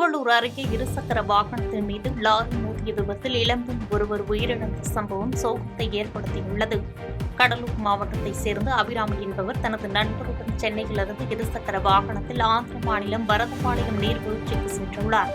திருவள்ளூர் அருகே இருசக்கர வாகனத்தின் மீது லாரி மோதிய விபத்தில் இளம்பெண் ஒருவர் உயிரிழந்த சம்பவம் சோகத்தை ஏற்படுத்தியுள்ளது. கடலூர் மாவட்டத்தைச் சேர்ந்த அபிராமி என்பவர் தனது நண்பருடன் சென்னையிலிருந்து இருசக்கர வாகனத்தில் ஆந்திர மாநிலம் பரதபாளையம் நீர்வீழ்ச்சிக்கு சென்றுள்ளார்.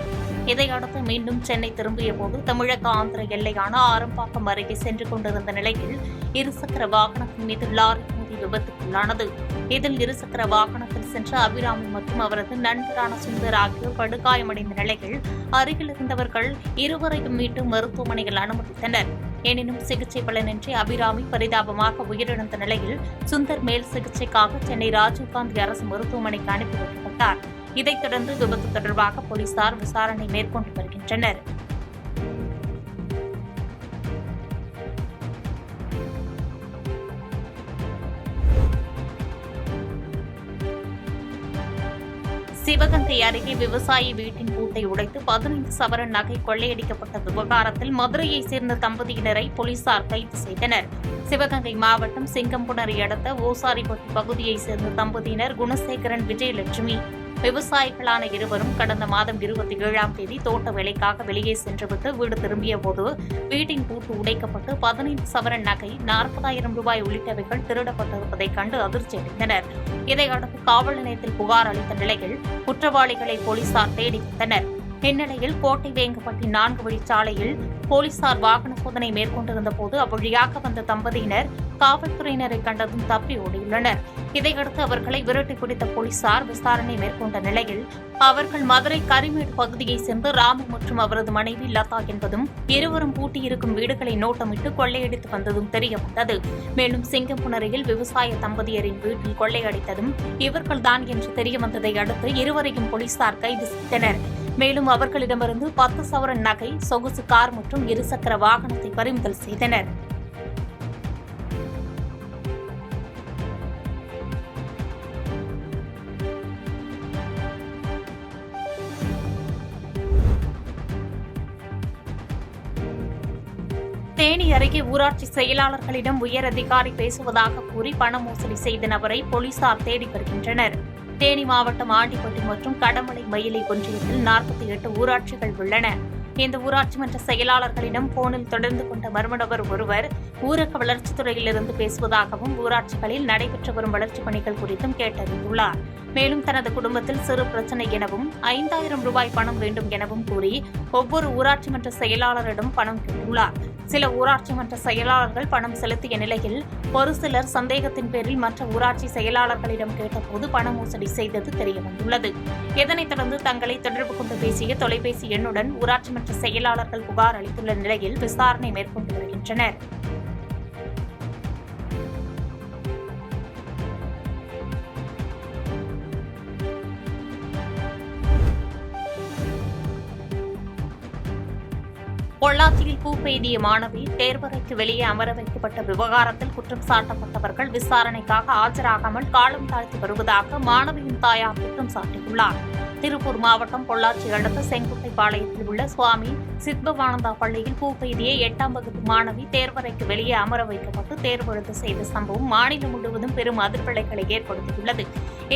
இதையடுத்து மீண்டும் சென்னை திரும்பிய போது தமிழக ஆந்திர எல்லையான ஆரம்பாக்கம் அருகே சென்று கொண்டிருந்த நிலையில் இருசக்கர வாகனத்தின் மீது லாரி மோதி விபத்துக்குள்ளானது. இதில் இருசக்கர வாகனத்தில் சென்ற அபிராமி மற்றும் அவரது நண்பரான சுந்தர் ஆகியோர் படுகாயமடைந்த நிலையில் அருகில் இருந்தவர்கள் இருவரையும் மீட்டு மருத்துவமனையில் அனுமதித்தனர். எனினும் சிகிச்சை பலனின்றி அபிராமி பரிதாபமாக உயிரிழந்த நிலையில் சுந்தர் மேல் சிகிச்சைக்காக சென்னை ராஜீவ்காந்தி அரசு மருத்துவமனைக்கு அனுப்பி வைக்கப்பட்டார். இதைத் தொடர்ந்து விபத்து தொடர்பாக போலீசார் விசாரணை மேற்கொண்டு வருகின்றனர். சிவகங்கை அருகே விவசாயி வீட்டின் பூட்டை உடைத்து 15 சவரன் நகை கொள்ளையடிக்கப்பட்ட விவகாரத்தில் மதுரையைச் சேர்ந்த தம்பதியினரை போலீசார் கைது செய்தனர். சிவகங்கை மாவட்டம் சிங்கம்புணரி அடுத்த ஓசாரிப்பட்டி பகுதியைச் சேர்ந்த தம்பதியினர் குணசேகரன், விஜயலட்சுமி. விவசாயிகளான இருவரும் கடந்த மாதம் 27ஆம் தேதி தோட்ட வேலைக்காக வெளியே சென்றுவிட்டு வீடு திரும்பிய போது வீட்டின் பூட்டு உடைக்கப்பட்டு 15 சவரன் நகை, 40,000 ரூபாய் உள்ளிட்டவைகள் திருடப்பட்டிருப்பதைக் கண்டு அதிர்ச்சியடைந்தனர். இதையடுத்து காவல் நிலையத்தில் புகார் அளித்த நிலையில் குற்றவாளிகளை போலீசார் தேடி வந்தனர். இந்நிலையில் கோட்டை வேங்கப்பட்டி 4 வழிச்சாலையில் போலீசார் வாகன சோதனை மேற்கொண்டிருந்த போது அவ்வழியாக வந்த தம்பதியினர் காவல்துறையினரை கண்டதும் தப்பி ஓடியுள்ளனர். இதையடுத்து அவர்களை விரட்டி பிடித்த போலீசார் விசாரணை மேற்கொண்ட நிலையில் அவர்கள் மதுரை கரிமேடு பகுதியைச் சேர்ந்த ராமு மற்றும் அவரது மனைவி லதா என்பதும் இருவரும் பூட்டியிருக்கும் வீடுகளை நோட்டமிட்டு கொள்ளையடித்து வந்ததும் தெரியவந்தது. மேலும் சிங்கம்புணரியில் விவசாய தம்பதியரின் வீட்டில் கொள்ளையடித்ததும் இவர்கள்தான் என்று தெரியவந்ததை அடுத்து இருவரையும் போலீசார் கைது செய்தனர். மேலும் அவர்களிடமிருந்து 10 சவரன் நகை, சொகுசு கார் மற்றும் இருசக்கர வாகனத்தை பறிமுதல் செய்தனர். தேனி அருகே ஊராட்சி செயலாளர்களிடம் உயர் அதிகாரி பேசுவதாக கூறி பண மோசடி செய்த நபரை போலீசார் தேடி வருகின்றனர். தேனி மாவட்டம் ஆண்டிப்பட்டி மற்றும் கடமலை மயிலை ஒன்றியத்தில் 48 ஊராட்சிகள் உள்ளன. இந்த ஊராட்சி மன்ற செயலாளர்களிடம் போனில் தொடர்ந்து கொண்ட மர்ம நபர் ஒருவர் ஊரக வளர்ச்சித்துறையிலிருந்து பேசுவதாகவும் ஊராட்சிகளில் நடைபெற்று வரும் வளர்ச்சிப் பணிகள் குறித்தும் கேட்டறிந்துள்ளார். மேலும் தனது குடும்பத்தில் சிறு பிரச்சினை எனவும் 5,000 ரூபாய் பணம் வேண்டும் எனவும் கூறி ஒவ்வொரு ஊராட்சி மன்ற செயலாளரிடம் பணம் கேட்டுள்ளார். சில ஊராட்சி மன்ற செயலாளர்கள் பணம் செலுத்திய நிலையில் ஒரு சிலர் சந்தேகத்தின் பேரில் மற்ற ஊராட்சி செயலாளர்களிடம் கேட்டபோது பண மோசடி செய்தது தெரியவந்துள்ளது. இதனைத் தொடர்ந்து தங்களை தொடர்பு கொண்டு பேசிய தொலைபேசி எண்ணுடன் ஊராட்சி மன்ற செயலாளர்கள் புகார் அளித்துள்ள நிலையில் விசாரணை மேற்கொண்டு வருகின்றனர். பொள்ளாச்சியில் பூ பெய்திய மாணவி தேர்வறைக்கு வெளியே அமர வைக்கப்பட்ட விவகாரத்தில் குற்றம் சாட்டப்பட்டவர்கள் விசாரணைக்காக ஆஜராகாமல் காலம் தாழ்த்தி வருவதாக மாணவியின் தாயார் குற்றம் சாட்டியுள்ளார். திருப்பூர் மாவட்டம் பொள்ளாச்சி அடுத்த செங்குட்டைப்பாளையத்தில் உள்ள சுவாமி சித்பவானந்தா பள்ளியில் பூ பெய்திய 8ஆம் வகுப்பு மாணவி தேர்வறைக்கு வெளியே அமர வைக்கப்பட்டு தேர்வு எழுத செய்த சம்பவம் மாநிலம் முழுவதும் பெரும் அதிர்வலைகளை ஏற்படுத்தியுள்ளது.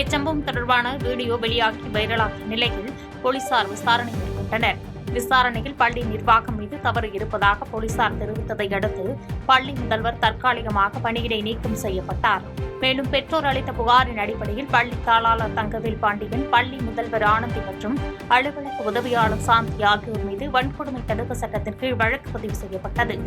இச்சம்பவம் தொடர்பான வீடியோ வெளியாகி வைரலாகிய நிலையில் போலீசார் விசாரணை மேற்கொண்டனர். விசாரணையில் பள்ளி நிர்வாகம் மீது தவறு இருப்பதாக போலீசார் தெரிவித்ததை அடுத்து பள்ளி முதல்வர் தற்காலிகமாக பணியிடை நீக்கம் செய்யப்பட்டார். மேலும் பெற்றோர் அளித்த புகாரின் அடிப்படையில் பள்ளி தாளாளர் தங்கவேல் பாண்டியன், பள்ளி முதல்வர் ஆனந்தி மற்றும் அலுவலக உதவியாளர் சாந்தி ஆகியோர் மீது வன்கொடுமை தடுப்பு சட்டத்தின் கீழ் வழக்கு பதிவு செய்யப்பட்டது.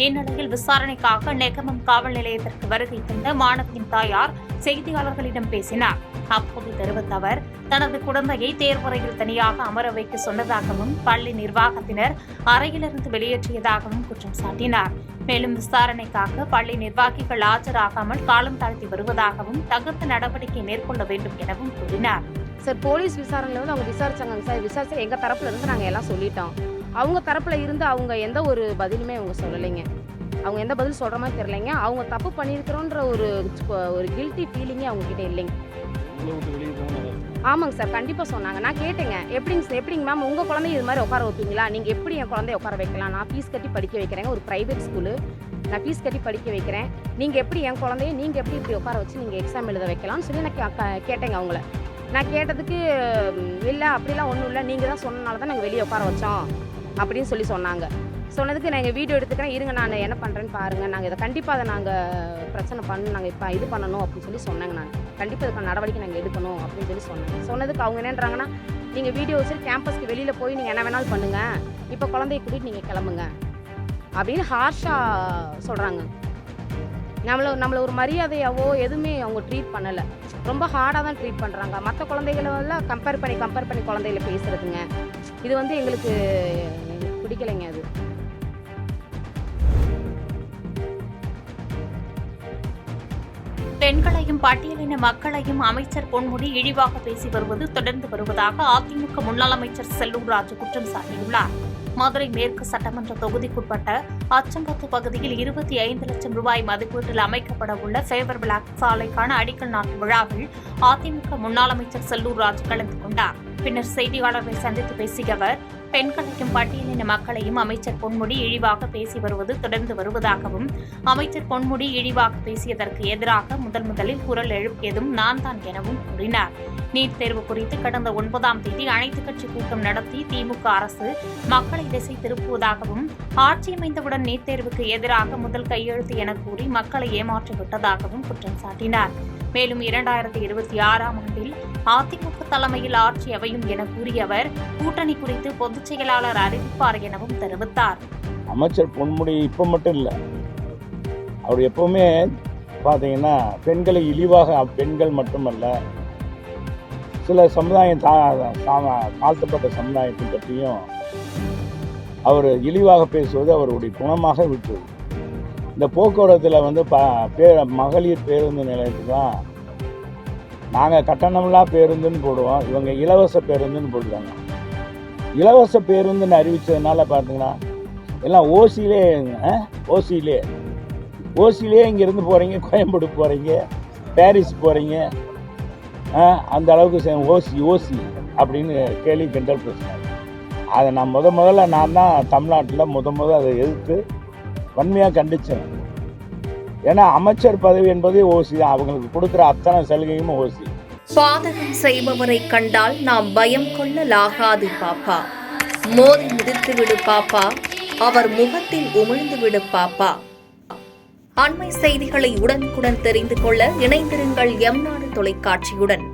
இந்நிலையில் விசாரணைக்காக நெகமம் காவல் நிலையத்திற்கு வருகை தந்த மாணவியின் தாயார் செய்தியாளர்களிடம் பேசினார். அப்போது தெரிவித்த அவர் தனது குழந்தையை தேர்வறையில் தனியாக அமர வைக்க சொன்னதாகவும் பள்ளி நிர்வாகத்தினர் அறையிலிருந்து வெளியேற்றியதாகவும் குற்றம் சாட்டினார். மேலும் விசாரணைக்காக பள்ளி நிர்வாகிகள் ஆஜராகாமல் காலம் தாழ்த்தி வருவதாகவும் தகுந்த நடவடிக்கை மேற்கொள்ள வேண்டும் எனவும் கூறினார். சார், போலீஸ் விசாரணையில் வந்து அவங்க விசாரிச்சாங்க சார். விசாரிச்சு எங்க தரப்புல இருந்து நாங்க எல்லாம் சொல்லிட்டோம். அவங்க தரப்புல இருந்து அவங்க எந்த ஒரு பதிலுமே அவங்க சொல்லலைங்க. அவங்க எந்த பதில் சொல்ற மாதிரி தெரியலைங்க. அவங்க தப்பு பண்ணியிருக்கிறோன்ற ஒரு கில்ட்டி ஃபீலிங்கே அவங்க கிட்ட இல்லைங்க. ஆமாங்க சார், கண்டிப்பாக சொன்னாங்க. நான் கேட்டேங்க, எப்படிங்க மேம் உங்கள் குழந்தைய இது மாதிரி உட்கார வைப்பீங்களா? நீங்கள் எப்படி என் குழந்தைய உட்கார வைக்கலாம்? நான் ஃபீஸ் கட்டி படிக்க வைக்கிறேங்க, ஒரு ப்ரைவேட் ஸ்கூலு, நான் ஃபீஸ் கட்டி படிக்க வைக்கிறேன். நீங்கள் எப்படி என் குழந்தைய நீங்கள் எப்படி இப்படி உட்கார வச்சு நீங்கள் எக்ஸாம் எழுத வைக்கலாம்னு சொல்லி நான் கேட்டேங்க அவங்கள. நான் கேட்டதுக்கு இல்லை அப்படிலாம் ஒன்றும் இல்லை, நீங்கள் தான் சொன்னனால தான் நாங்கள் வெளியே உட்கார வச்சோம் அப்படின்னு சொன்னாங்க. சொன்னதுக்கு நான் எங்கள் வீடியோ எடுத்துக்கிறேன், இருங்க நான் என்ன பண்ணுறேன்னு பாருங்கள், நாங்கள் இதை கண்டிப்பாக அதை நாங்கள் பிரச்சனை பண்ணணும், நாங்கள் இப்போ இது பண்ணணும் அப்படின்னு சொன்னாங்க. நான் கண்டிப்பாக இதுக்கான நடவடிக்கை நாங்கள் எடுக்கணும் அப்படின்னு சொன்னதுக்கு அவங்க என்னன்றாங்கன்னா, நீங்கள் வீடியோ வச்சு கேம்பஸ்க்கு வெளியில் போய் நீங்கள் என்ன வேணாலும் பண்ணுங்கள், இப்போ குழந்தைய கூட்டிகிட்டு நீங்கள் கிளம்புங்க அப்படின்னு ஹார்ஷாக சொல்கிறாங்க. நம்மளை ஒரு மரியாதையாவோ எதுவுமே அவங்க ட்ரீட் பண்ணலை, ரொம்ப ஹார்டாக தான் ட்ரீட் பண்ணுறாங்க. மற்ற குழந்தைகளெல்லாம் கம்பேர் பண்ணி குழந்தைகளை பேசுகிறதுங்க, இது எங்களுக்கு பிடிக்கலைங்க. அது பெண்களையும் பட்டியலின மக்களையும் அமைச்சர் பொன்முடி இழிவாக பேசி வருவது தொடர்ந்து வருவதாக அதிமுக முன்னாள் அமைச்சர் செல்லூர் ராஜு குற்றம் சாட்டியுள்ளார். மதுரை மேற்கு சட்டமன்ற தொகுதிக்குட்பட்ட அச்சம்பத்து பகுதியில் 25 லட்சம் ரூபாய் மதிப்பீட்டில் அமைக்கப்பட உள்ள ஃபேவர் பிளாக் சாலைக்கான அடிக்கல் நாட்டு விழாவில் அதிமுக முன்னாள் அமைச்சர் செல்லூர் ராஜு கலந்து கொண்டார். பின்னர் செய்தியாளர்களை சந்தித்து பேசிய அவர், பெண்களையும் பட்டியலின மக்களையும் அமைச்சர் பொன்முடி இழிவாக பேசி வருவது தொடர்ந்து வருவதாகவும், அமைச்சர் பொன்முடி இழிவாக பேசியதற்கு எதிராக முதலில் குரல் எழுப்பியதும் நான் தான் எனவும் கூறினார். நீட் தேர்வு குறித்து கடந்த 9ஆம் தேதி அனைத்துக் கட்சி கூட்டம் நடத்தி திமுக அரசு மக்களை திசை திருப்புவதாகவும், ஆட்சி அமைந்தவுடன் நீட் தேர்வுக்கு எதிராக முதல் கையெழுத்து என கூறி மக்களை ஏமாற்றிவிட்டதாகவும் குற்றம் சாட்டினார். மேலும் 2026ஆம் ஆண்டில் அதிமுக தலைமையில் ஆட்சி அமையும் என கூறிய அவர், கூட்டணி குறித்து பொதுச் செயலாளர் அறிவிப்பார் எனவும் தெரிவித்தார். அமைச்சர் பொன்முடி இப்போ மட்டும் இல்லை, அவர் எப்பவுமே பார்த்தீங்கன்னா பெண்களை இழிவாக, பெண்கள் மட்டுமல்ல சில சமுதாயம் தாழ்த்தப்பட்ட சமுதாயத்தை பற்றியும் அவர் இழிவாக பேசுவது அவருடைய குணமாக விட்டது. இந்த போக்குவரத்தில் மகளிர் பேருந்து நிலையத்துக்கு தான் நாங்கள் கட்டணமில்லா பேருந்துன்னு போடுவோம், இவங்க இலவச பேருந்துன்னு போடுவாங்க. இலவச பேருந்துன்னு அறிவித்ததுனால பார்த்தீங்கன்னா எல்லாம் ஓசியிலே இங்கேருந்து போகிறீங்க, கோயம்பேடு போகிறீங்க, பாரிஸ் போகிறீங்க, அந்த அளவுக்கு ஓசி அப்படின்னு கேள்வி கிண்டல் பேசினாங்க. அதை நான் முதல்ல நான் தான் தமிழ்நாட்டில் அதை எதிர்த்து வன்மையாக கண்டித்தேன். ஏன்னா அமைச்சர் பதவி என்பதே ஓசி தான், அவங்களுக்கு கொடுக்குற அத்தனை சலுகையும் ஓசி. பாதகம் செய்பவரை கண்டால் நாம் பயம் கொள்ளலாகாது பாப்பா, மோதி மிதித்து விடு பாப்பா, அவர் முகத்தில் உமிழ்ந்து விடு பாப்பா. அண்மை செய்திகளை உடனுக்குடன் தெரிந்து கொள்ள இணைந்திருங்கள் எம் நாடு தொலைக்காட்சியுடன்.